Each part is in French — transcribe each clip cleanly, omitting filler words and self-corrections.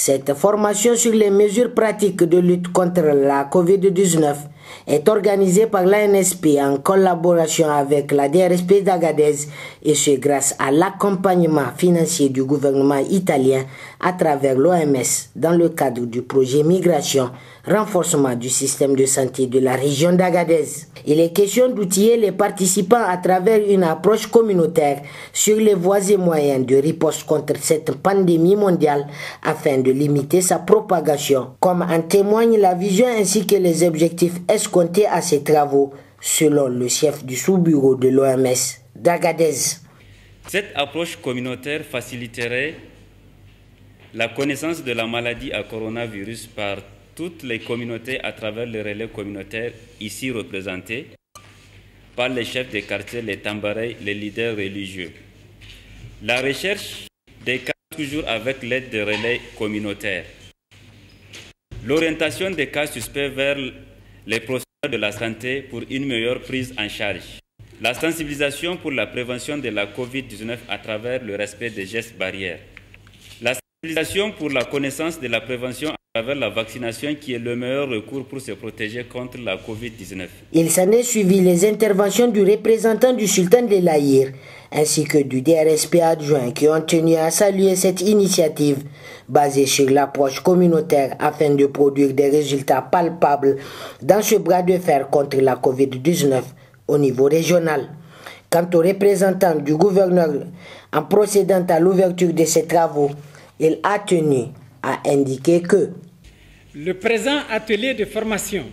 Cette formation sur les mesures pratiques de lutte contre la COVID-19 est organisée par l'ANSP en collaboration avec la DRSP d'Agadez et ce grâce à l'accompagnement financier du gouvernement italien à travers l'OMS dans le cadre du projet Migration, renforcement du système de santé de la région d'Agadez. Il est question d'outiller les participants à travers une approche communautaire sur les voies et moyens de riposte contre cette pandémie mondiale afin de limiter sa propagation, comme en témoigne la vision ainsi que les objectifs escomptés à ces travaux, selon le chef du sous-bureau de l'OMS d'Agadez. Cette approche communautaire faciliterait la connaissance de la maladie à coronavirus par toutes les communautés à travers les relais communautaires ici représentés par les chefs des quartiers, les tambarés, les leaders religieux. La recherche des cas toujours avec l'aide des relais communautaires. L'orientation des cas suspects vers les professionnels de la santé pour une meilleure prise en charge. La sensibilisation pour la prévention de la COVID-19 à travers le respect des gestes barrières. La sensibilisation pour la connaissance de la prévention à travers la vaccination qui est le meilleur recours pour se protéger contre la COVID-19. Il s'en est suivi les interventions du représentant du sultan de l'Aïr ainsi que du DRSP adjoint qui ont tenu à saluer cette initiative basée sur l'approche communautaire afin de produire des résultats palpables dans ce bras de fer contre la COVID-19 au niveau régional. Quant au représentant du gouverneur, en procédant à l'ouverture de ces travaux, il a tenu à indiquer que le présent atelier de formation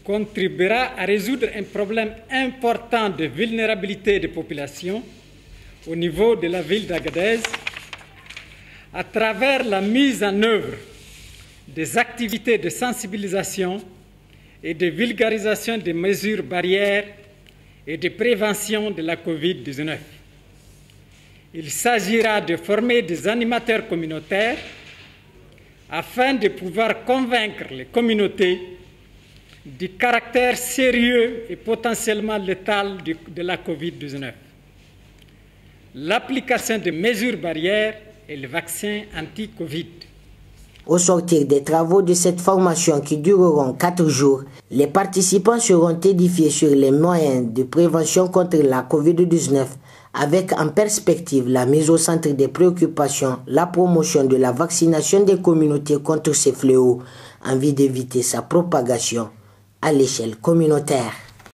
contribuera à résoudre un problème important de vulnérabilité des populations au niveau de la ville d'Agadez à travers la mise en œuvre des activités de sensibilisation et de vulgarisation des mesures barrières et de prévention de la COVID-19. Il s'agira de former des animateurs communautaires afin de pouvoir convaincre les communautés du caractère sérieux et potentiellement létal de la COVID-19, l'application des mesures barrières et le vaccin anti-Covid. Au sortir des travaux de cette formation qui dureront 4 jours, les participants seront édifiés sur les moyens de prévention contre la COVID-19 avec en perspective la mise au centre des préoccupations, la promotion de la vaccination des communautés contre ces fléaux en vue d'éviter sa propagation à l'échelle communautaire.